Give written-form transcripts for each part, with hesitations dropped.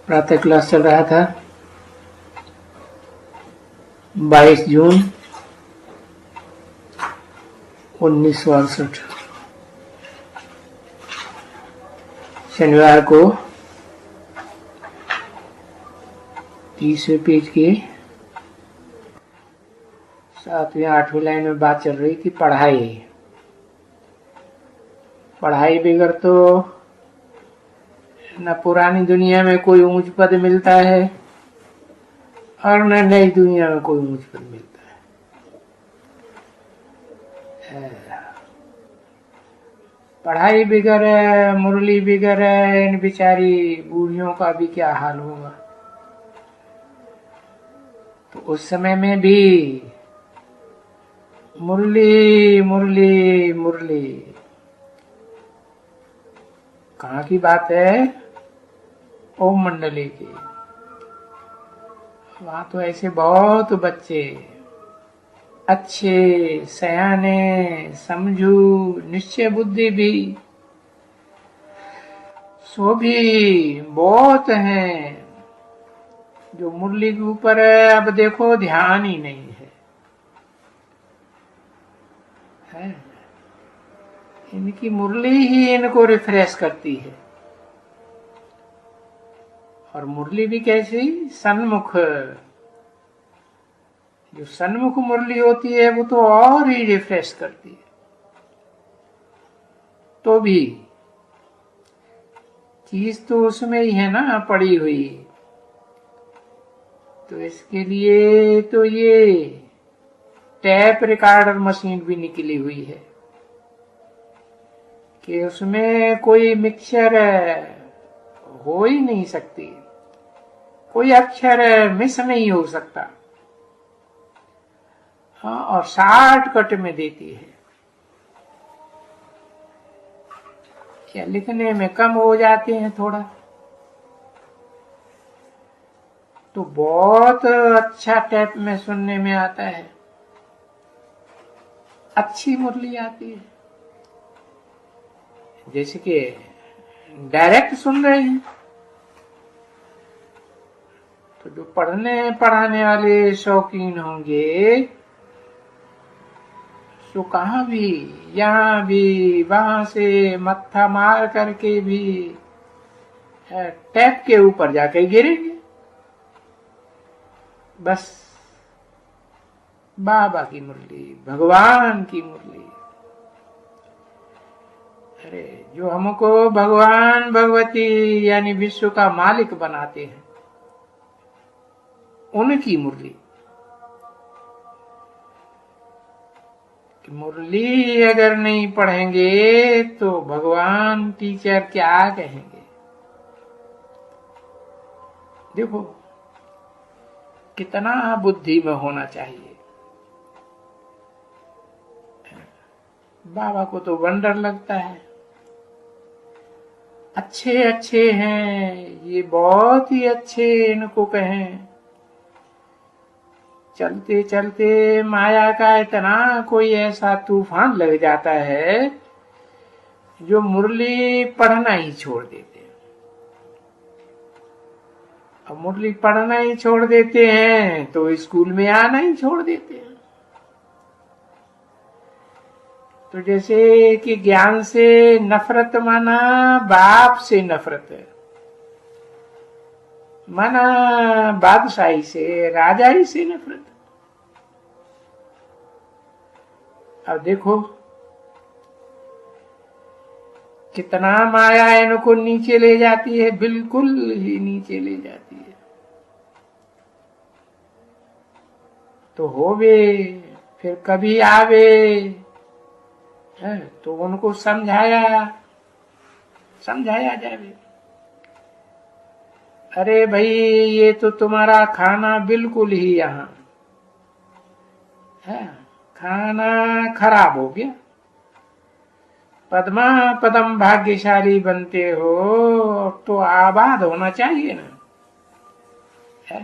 प्रातः क्लास चल रहा था। 22 जून 1968 शनिवार को 30वें पेज के 7वीं-8वीं लाइन में बात चल रही थी पढ़ाई। पढ़ाई बगैर तो न पुरानी दुनिया में कोई ऊंच पद मिलता है और न नई दुनिया में कोई ऊंच पद मिलता है। पढ़ाई बगैर, मुरली बगैर इन बेचारी बूढ़ियों का भी क्या हाल होगा। तो उस समय में भी मुरली मुरली मुरली कहाँ की बात है? ओम मंडली की। वहां तो ऐसे बहुत बच्चे अच्छे, सयाने, समझू, निश्चय बुद्धि भी सो भी बहुत हैं, जो मुरली के ऊपर अब देखो ध्यान ही नहीं है। इनकी मुरली ही इनको रिफ्रेश करती है। और मुरली भी कैसी? सन्मुख। जो सन्मुख मुरली होती है वो तो और ही रिफ्रेश करती है। तो भी चीज तो उसमें ही है ना पड़ी हुई। तो इसके लिए तो ये टैप रिकॉर्डर मशीन भी निकली हुई है कि उसमें कोई मिक्सचर हो ही नहीं सकती, कोई अक्षर मिस नहीं हो सकता। हाँ, और शॉर्टकट में देती है। क्या लिखने में कम हो जाते हैं थोड़ा, तो बहुत अच्छा टैप में सुनने में आता है, अच्छी मुरली आती है। जैसे कि डायरेक्ट सुन रहे हैं तो जो पढ़ने पढ़ाने वाले शौकीन होंगे तो कहाँ भी, यहाँ भी, वहां से मत्था मार करके भी टैप के ऊपर जाके गिरेंगे। बस बाबा की मुरली, भगवान की मुरली। अरे जो हमको भगवान भगवती यानी विश्व का मालिक बनाते हैं, उनकी मुरली। मुरली अगर नहीं पढ़ेंगे तो भगवान टीचर क्या कहेंगे? देखो कितना बुद्धि में होना चाहिए। बाबा को तो वंडर लगता है, अच्छे अच्छे हैं ये, बहुत ही अच्छे इनको कहें। चलते चलते माया का इतना कोई ऐसा तूफान लग जाता है जो मुरली पढ़ना ही छोड़ देते हैं। अब मुरली पढ़ना ही छोड़ देते हैं तो स्कूल में आना ही छोड़ देते हैं। तो जैसे कि ज्ञान से नफरत माना बाप से नफरत है, माना बादशाही से, राजाई से नफरत। अब देखो कितना माया इनको नीचे ले जाती है, बिल्कुल ही नीचे ले जाती है। तो होवे फिर कभी आवे है तो उनको समझाया जाए। अरे भाई ये तो तुम्हारा खाना बिल्कुल ही यहाँ है, खाना खराब हो गया। पद्मा पदम भाग्यशाली बनते हो तो आबाद होना चाहिए ना, है?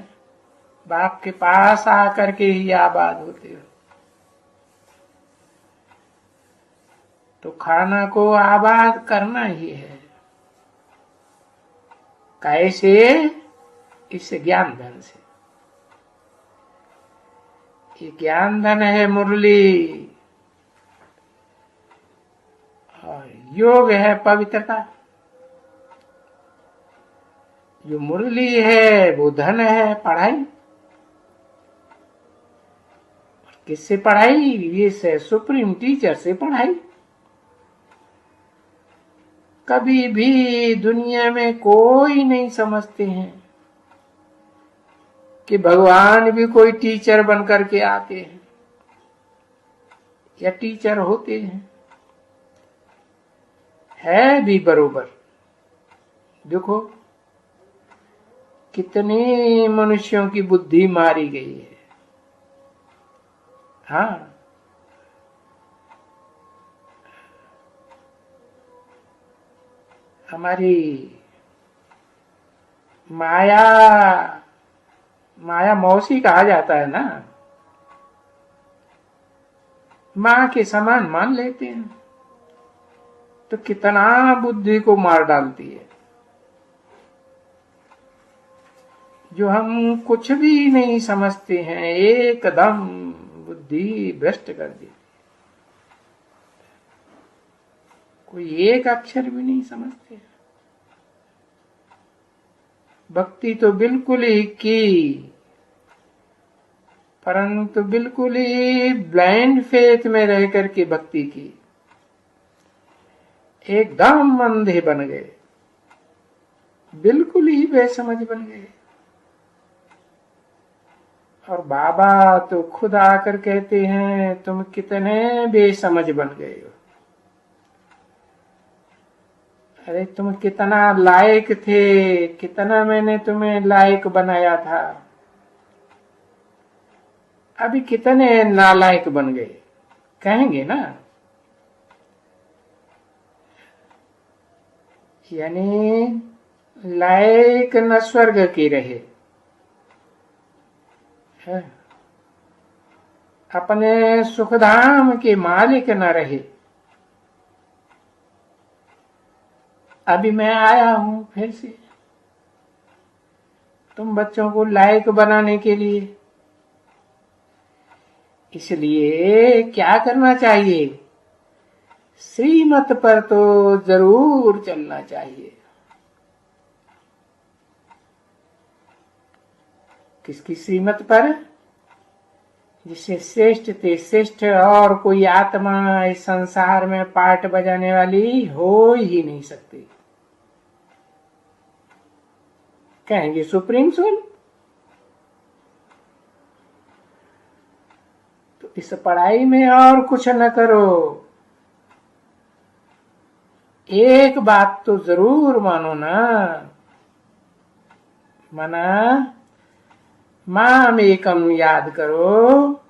बाप के पास आकर के ही आबाद होते हो। तो खाना को आबाद करना ही है। कैसे? इस ज्ञान धन से। ये ज्ञान धन है मुरली, और योग है पवित्रता। जो मुरली है वो धन है पढ़ाई। किससे पढ़ाई? ये से सुप्रीम टीचर से पढ़ाई। कभी भी दुनिया में कोई नहीं समझते हैं कि भगवान भी कोई टीचर बन करके आते हैं या टीचर होते हैं। है भी बरोबर। देखो कितने मनुष्यों की बुद्धि मारी गई है। हाँ, हमारी माया मौसी कहा जाता है ना, माँ के समान मान लेते हैं, तो कितना बुद्धि को मार डालती है। जो हम कुछ भी नहीं समझते हैं, एकदम बुद्धि भ्रष्ट कर देती। कोई एक अक्षर भी नहीं समझते। भक्ति तो बिल्कुल ही की, परंतु बिल्कुल ही ब्लाइंड फेथ में रह करके भक्ति की। एकदम अंधे बन गए, बिल्कुल ही बेसमझ बन गए। और बाबा तो खुद आकर कहते हैं तुम कितने बेसमझ बन गए हो। अरे तुम कितना लायक थे, कितना मैंने तुम्हें लायक बनाया था, अभी कितने नालायक बन गए, कहेंगे ना। यानी लायक न स्वर्ग के रहे, अपने सुखधाम के मालिक न रहे। अभी मैं आया हूं फिर से तुम बच्चों को लायक बनाने के लिए। इसलिए क्या करना चाहिए? श्रीमत पर तो जरूर चलना चाहिए। किसकी श्रीमत पर? जिससे श्रेष्ठ ते श्रेष्ठ और कोई आत्मा इस संसार में पार्ट बजाने वाली हो ही नहीं सकती। कहेंगे सुप्रीम सोल। तो इस पढ़ाई में और कुछ न करो, एक बात तो जरूर मानो ना, माना माम एकम याद करो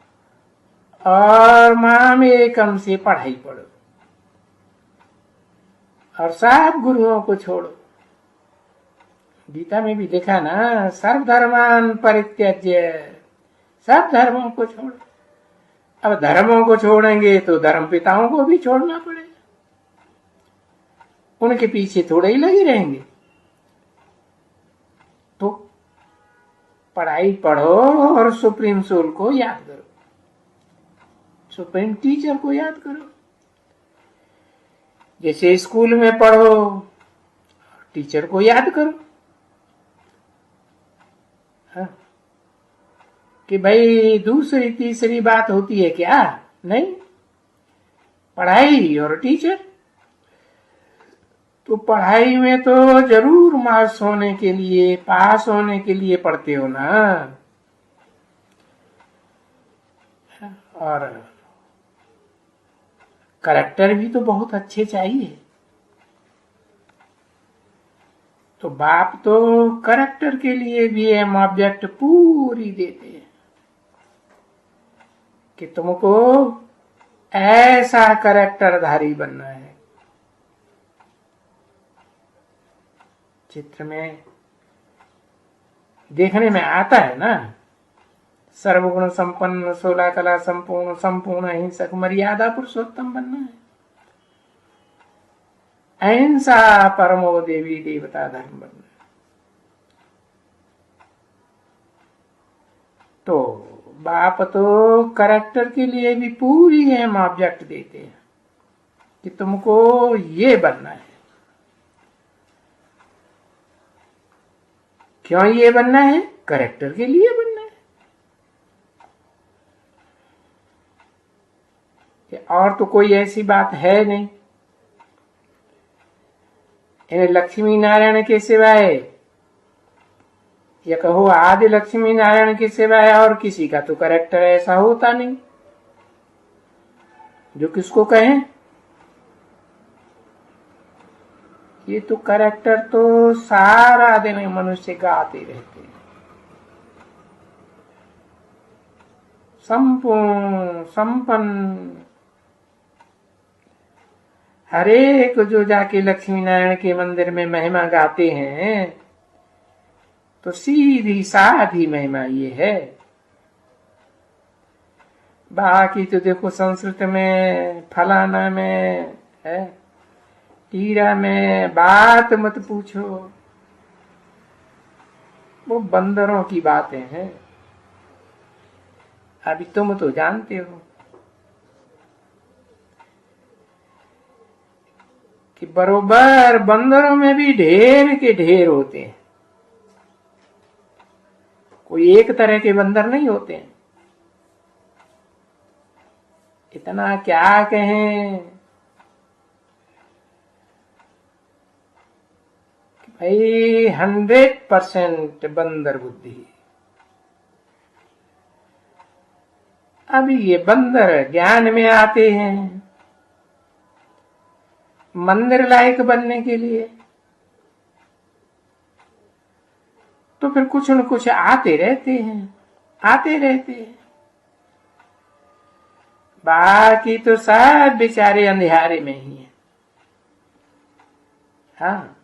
और माम एकम से पढ़ाई पढ़ो और सब गुरुओं को छोड़ो। गीता में भी देखा ना, सर्वधर्मान परित्यज्य, सब धर्मों को छोड़ो। अब धर्मों को छोड़ेंगे तो धर्म पिताओं को भी छोड़ना पड़ेगा, उनके पीछे थोड़े ही लगे रहेंगे। तो पढ़ाई पढ़ो और सुप्रीम सोल को याद करो, सुप्रीम टीचर को याद करो। जैसे स्कूल में पढ़ो, टीचर को याद करो। हाँ? कि भाई दूसरी तीसरी बात होती है क्या? नहीं, पढ़ाई और टीचर। तो पढ़ाई में तो जरूर मार्क्स होने के लिए, पास होने के लिए पढ़ते हो ना। और कैरेक्टर भी तो बहुत अच्छे चाहिए। तो बाप तो कैरेक्टर के लिए भी एम ऑब्जेक्ट पूरी देते हैं कि तुमको ऐसा कैरेक्टरधारी बनना है। चित्र में देखने में आता है ना, सर्वगुण संपन्न, 16 कला संपूर्ण, संपूर्ण अहिंसक, मर्यादा पुरुषोत्तम बनना है। अहिंसा परमो देवी देवता धर्म बनना है। तो बाप तो करेक्टर के लिए भी पूरी अहम ऑब्जेक्ट देते हैं कि तुमको ये बनना है। क्यों ये बनना है? करेक्टर के लिए बनना है, और तो कोई ऐसी बात है नहीं। इन्हें लक्ष्मी नारायण के सिवाय, या कहो आदि लक्ष्मी नारायण के सिवाय और किसी का तो करेक्टर ऐसा होता नहीं जो किसको कहें। ये तो करेक्टर तो सारा दिन मनुष्य गाते रहते हैं, संपूर्ण संपन्न। हरेक जो जाके लक्ष्मी नारायण के मंदिर में महिमा गाते हैं तो सीधी साधी महिमा ये है। बाकी तो देखो संस्कृत में, फलाना में है, टीरा में बात मत पूछो, वो बंदरों की बातें हैं। अभी तुम तो जानते हो कि बरोबर बंदरों में भी ढेर के ढेर होते हैं, कोई एक तरह के बंदर नहीं होते हैं। इतना क्या कहें कि भाई 100% बंदर बुद्धि। अभी ये बंदर ज्ञान में आते हैं मंदिर लायक बनने के लिए, तो फिर कुछ न कुछ आते रहते हैं। बाकी तो सब बेचारे अंधेरे में ही हैं। हाँ,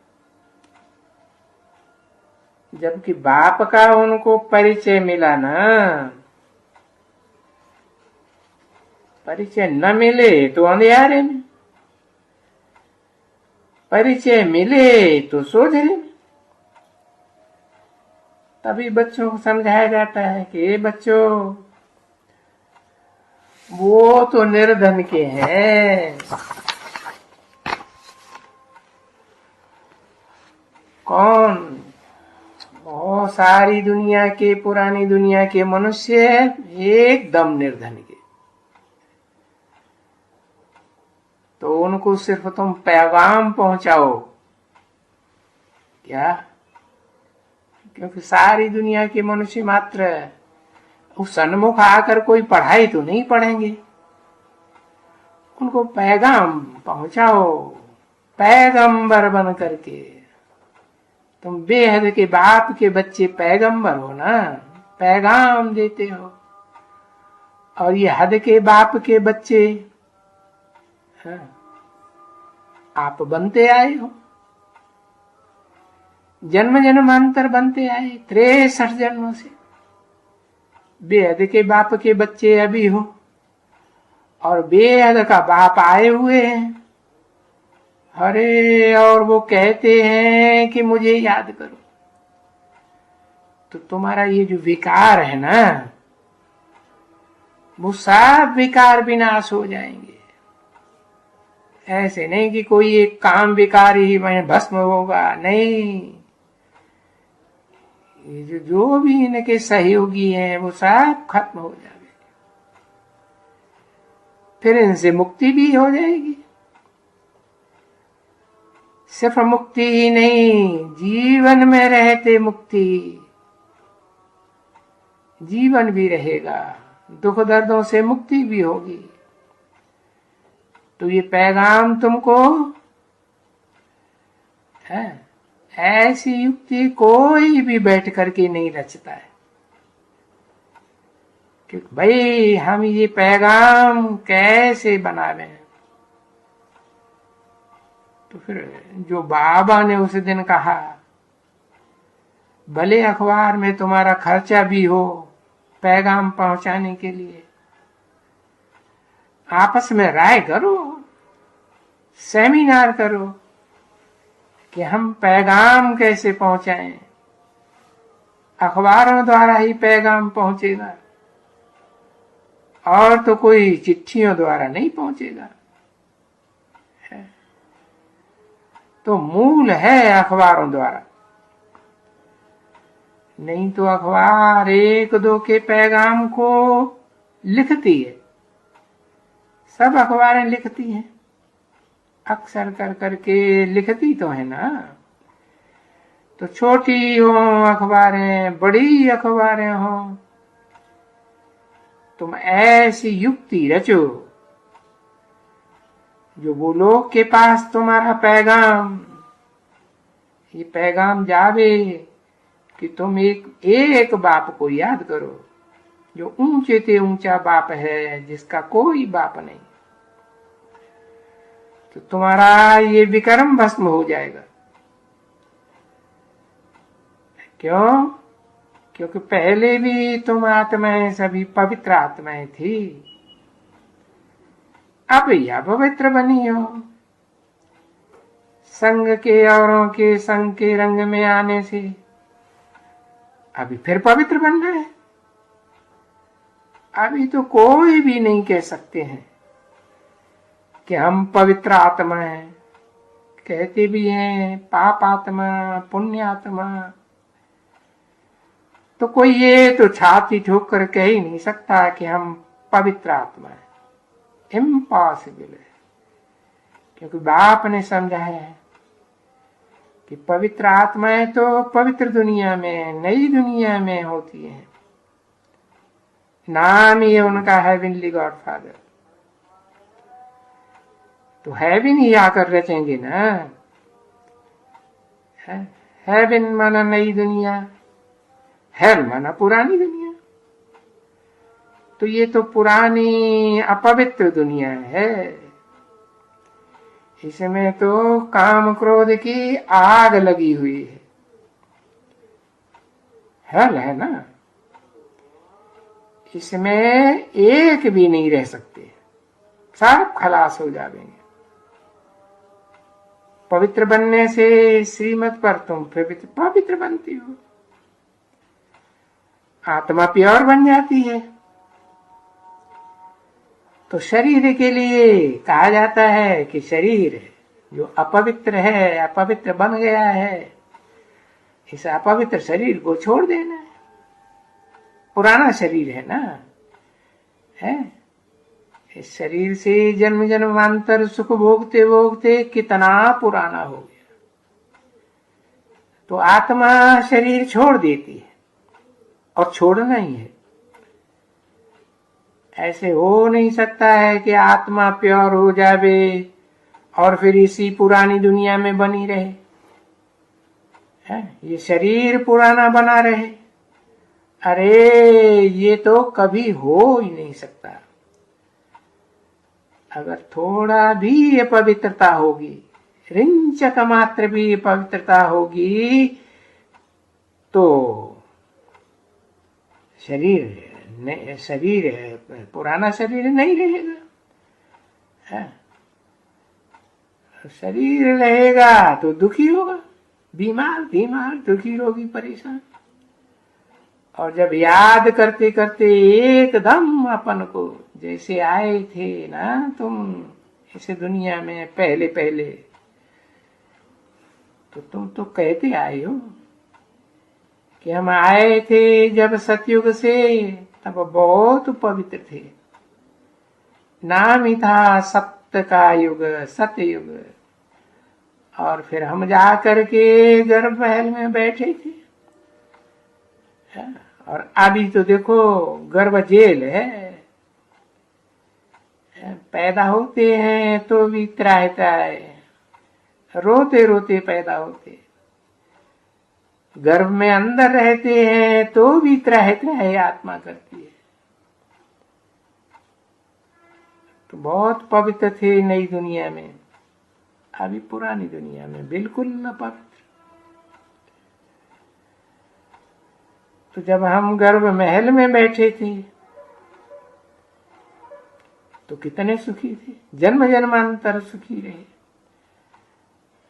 जबकि बाप का उनको परिचय मिला ना, परिचय न मिले तो अंधेरे में, परिचय मिले तो सोझरे में। तभी बच्चों को समझाया जाता है कि बच्चों वो तो निर्धन के हैं, कौन? बहुत सारी दुनिया के, पुरानी दुनिया के मनुष्य एकदम निर्धन के। तो उनको सिर्फ तुम पैगाम पहुंचाओ क्या? क्योंकि सारी दुनिया के मनुष्य मात्र उस सन्मुख आकर कोई पढ़ाई तो नहीं पढ़ेंगे, उनको पैगाम पहुंचाओ पैगंबर बन करके। तुम बेहद के बाप के बच्चे पैगंबर हो ना, पैगाम देते हो। और ये हद के बाप के बच्चे, हाँ, आप बनते आए हो, जन्म जन्मांतर बनते आए, 63 जन्मों से बेहद के बाप के बच्चे अभी हो, और बेहद का बाप आए हुए हैं। अरे, और वो कहते हैं कि मुझे याद करो। तो तुम्हारा ये जो विकार है ना, वो सब विकार विनाश हो जाएंगे। ऐसे नहीं कि कोई एक काम विकार ही मैं भस्म होगा, नहीं। ये जो भी इनके सहयोगी हैं वो सब खत्म हो जाएंगे, फिर इनसे मुक्ति भी हो जाएगी। सिर्फ मुक्ति ही नहीं, जीवन में रहते मुक्ति, जीवन भी रहेगा, दुख दर्दों से मुक्ति भी होगी। तो ये पैगाम तुमको है, ऐसी युक्ति कोई भी बैठ करके नहीं रचता है कि भाई हम ये पैगाम कैसे बनावे। तो फिर जो बाबा ने उस दिन कहा, भले अखबार में तुम्हारा खर्चा भी हो पैगाम पहुंचाने के लिए, आपस में राय करो, सेमिनार करो कि हम पैगाम कैसे पहुंचाएं। अखबारों द्वारा ही पैगाम पहुंचेगा, और तो कोई चिट्ठियों द्वारा नहीं पहुंचेगा। तो मूल है अखबारों द्वारा। नहीं तो अखबार एक दो के पैगाम को लिखती है, सब अखबारें लिखती हैं, अक्सर कर करके लिखती तो है ना। तो छोटी हो अखबारें, बड़ी अखबारें हो, तुम ऐसी युक्ति रचो जो वो लोग के पास तुम्हारा पैगाम, ये पैगाम जावे कि तुम एक बाप को याद करो जो ऊंचे से ऊंचा बाप है, जिसका कोई बाप नहीं। तो तुम्हारा ये विक्रम भस्म हो जाएगा। क्यों? क्योंकि पहले भी तुम आत्माएं सभी पवित्र आत्माएं थी, अब यह पवित्र बनी हो। संग के औरों के संग के रंग में आने से अभी फिर पवित्र बनना है। अभी तो कोई भी नहीं कह सकते हैं कि हम पवित्र आत्मा हैं। कहते भी हैं पाप आत्मा, पुण्य आत्मा। तो कोई ये तो छाती ठोक कर कह ही नहीं सकता कि हम पवित्र आत्मा है। इम्पॉसिबल है, क्योंकि बाप ने समझाया है कि पवित्र आत्माएं तो पवित्र दुनिया में, नई दुनिया में होती हैं। नाम ही है उनका हेवनली गॉडफादर। तो हेवन ही आकर रचेंगे ना। हेवन माना नई दुनिया, हेल माना पुरानी दुनिया। तो ये तो पुरानी अपवित्र दुनिया है। इसमें तो काम क्रोध की आग लगी हुई है। हेल है ना, इसमें एक भी नहीं रह सकते, सब खलास हो जाएंगे। पवित्र बनने से श्रीमत पर तुम पवित्र बनती हो, आत्मा प्योर बन जाती है। तो शरीर के लिए कहा जाता है कि शरीर जो अपवित्र है, अपवित्र बन गया है, इस अपवित्र शरीर को छोड़ देना है। पुराना शरीर है ना, है। इस शरीर से जन्म जन्मांतर सुख भोगते भोगते कितना पुराना हो गया। तो आत्मा शरीर छोड़ देती है, और छोड़ना ही है। ऐसे हो नहीं सकता है कि आत्मा प्योर हो जावे और फिर इसी पुरानी दुनिया में बनी रहे, है? ये शरीर पुराना बना रहे। अरे ये तो कभी हो ही नहीं सकता। अगर थोड़ा भी अपवित्रता होगी, रिंचक मात्र भी अपवित्रता होगी, तो शरीर पुराना शरीर नहीं रहेगा। शरीर रहेगा तो दुखी होगा, बीमार दुखी रोगी परेशान। और जब याद करते करते एकदम अपन को जैसे आए थे ना तुम इस दुनिया में पहले पहले, तो तुम तो कहते आए हो कि हम आए थे जब सतयुग से, तब बहुत पवित्र थे। नाम ही था सत्य का युग, सतयुग। और फिर हम जा करके गर्भ महल में बैठे थे, और अभी तो देखो गर्भ जेल है। पैदा होते हैं तो भी त्राहता है, रोते रोते पैदा होते। गर्भ में अंदर रहते हैं तो भी त्राह आत्मा करती है। तो बहुत पवित्र थे नई दुनिया में, अभी पुरानी दुनिया में बिल्कुल न पवित्र। तो जब हम गर्भ महल में बैठे थे तो कितने सुखी थे, जन्म जन्मांतर सुखी रहे।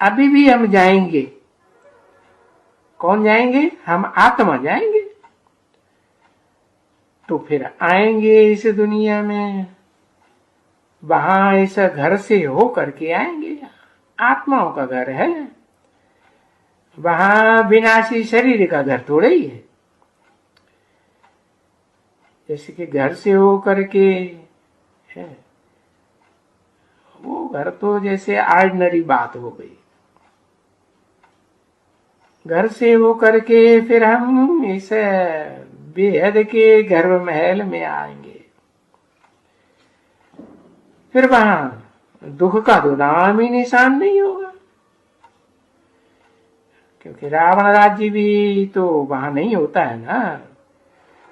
अभी भी हम जाएंगे। कौन जाएंगे? हम आत्मा जाएंगे। तो फिर आएंगे इस दुनिया में, वहां इस घर से हो करके आएंगे। आत्माओं का घर है, वहां विनाशी शरीर का घर थोड़ा ही है। जैसे कि घर से हो करके है, वो घर तो जैसे ऑर्डिनरी बात हो गई। घर से हो करके फिर हम इस बेहद के गर्भ महल में आएंगे। फिर वहां दुख का तो नाम ही निशान नहीं होगा, क्योंकि रावण राज्य भी तो वहां नहीं होता है ना।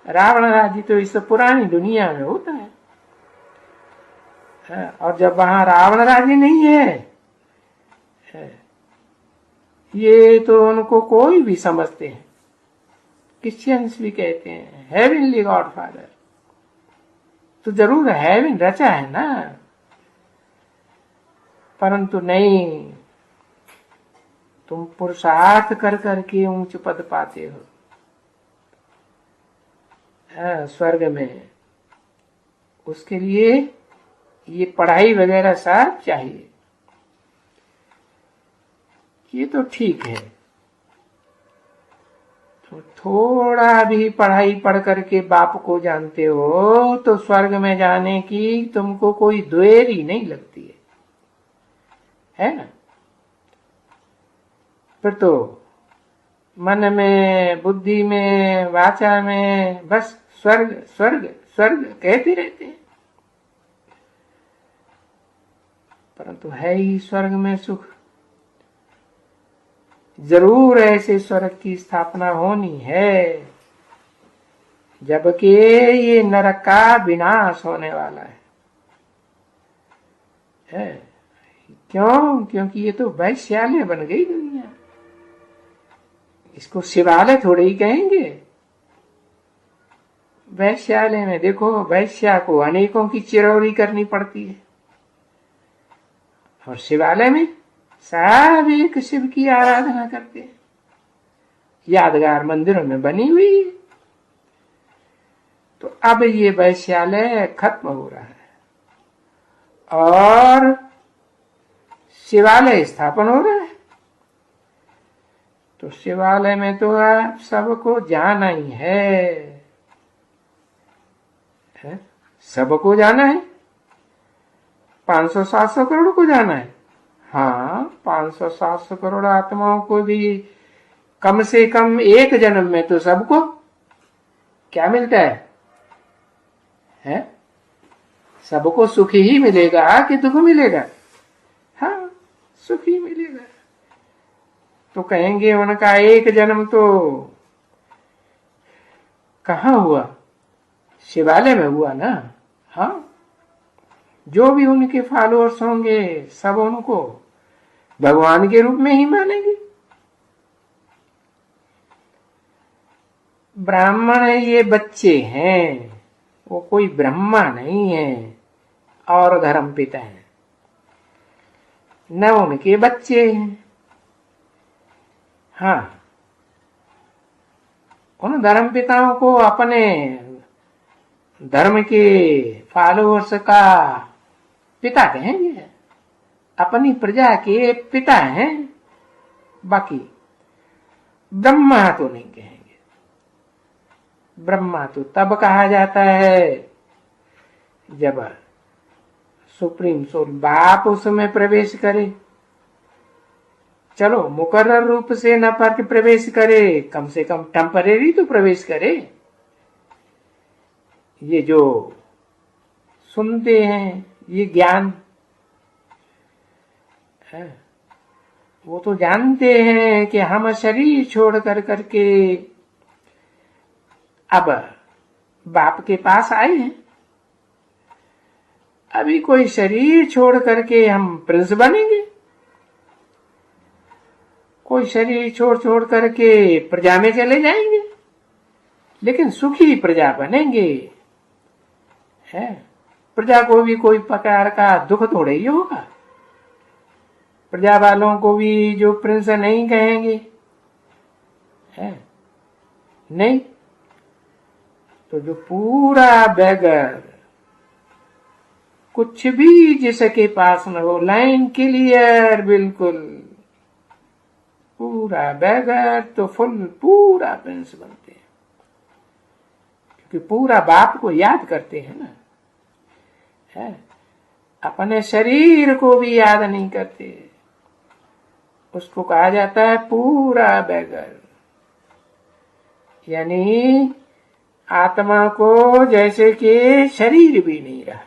रावण राज्य तो इस पुरानी दुनिया में होता है। और जब वहां रावण राज्य नहीं है, ये तो उनको कोई भी समझते हैं, क्रिश्चियंस भी कहते हैं हेवनली गॉड फादर, तो जरूर हेवन रचा है ना। परंतु नहीं, तुम पुरुषार्थ कर करके ऊंच पद पाते हो स्वर्ग में। उसके लिए ये पढ़ाई वगैरह सब चाहिए। ये तो ठीक है, तो थोड़ा भी पढ़ाई पढ़ करके बाप को जानते हो तो स्वर्ग में जाने की तुमको कोई देरी नहीं लगती है ना। फिर तो मन में, बुद्धि में, वाचा में बस स्वर्ग स्वर्ग स्वर्ग कहते रहते हैं। परंतु है ही स्वर्ग में सुख। जरूर ऐसे स्वर्ग की स्थापना होनी है जबकि ये नरक का विनाश होने वाला है। क्यों? क्योंकि ये तो वैश्यालय बन गई दुनिया। इसको शिवालय थोड़े ही कहेंगे। वैश्यालय में देखो, वैश्या को अनेकों की चिरौरी करनी पड़ती है, और शिवालय में सब एक शिव की आराधना करते हैं। यादगार मंदिरों में बनी हुई है। तो अब ये वैश्यालय खत्म हो रहा है और शिवालय स्थापन हो रहा है। तो शिवालय में तो आप सबको जाना ही है, सबको जाना है। 500-700 करोड़ को जाना है। हाँ, 500-700 करोड़ आत्माओं को भी कम से कम एक जन्म में तो सबको क्या मिलता है? सबको सुख ही मिलेगा कि दुख मिलेगा? हाँ, सुख ही मिलेगा। तो कहेंगे उनका एक जन्म तो कहाँ हुआ? शिवालय में हुआ ना। हाँ, जो भी उनके फॉलोअर्स होंगे सब उनको भगवान के रूप में ही मानेंगे। ब्राह्मण ये बच्चे हैं, वो कोई ब्रह्मा नहीं है और धर्म पिता है न, उनके बच्चे हैं। हाँ, उन धर्म पिताओं को अपने धर्म के फॉलोअर्स का पिता कहेंगे, अपनी प्रजा के पिता हैं। बाकी ब्रह्मा तो नहीं कहेंगे। ब्रह्मा तो तब कहा जाता है जब सुप्रीम सोल बाप उसमें प्रवेश करे। चलो मुकर्रर रूप से न पर प्रवेश करे, कम से कम टेम्परेरी तो प्रवेश करे। ये जो सुनते हैं ये ज्ञान, वो तो जानते हैं कि हम शरीर छोड़ कर करके अब बाप के पास आए हैं। अभी कोई शरीर छोड़ करके हम प्रिंस बनेंगे, कोई शरीर छोड़ करके प्रजा में चले जाएंगे, लेकिन सुखी प्रजा बनेंगे। है, प्रजा को भी कोई प्रकार का दुख थोड़ा ही होगा। प्रजा वालों को भी जो प्रिंस नहीं कहेंगे, है नहीं। तो जो पूरा बेगर, कुछ भी जिसके पास न हो, लाइन क्लियर बिल्कुल, पूरा बेगर तो फुल पूरा प्रिंस बनते हैं, क्योंकि पूरा बाप को याद करते हैं ना, है? अपने शरीर को भी याद नहीं करते, उसको कहा जाता है पूरा बेगर। यानी आत्मा को जैसे कि शरीर भी नहीं रहा,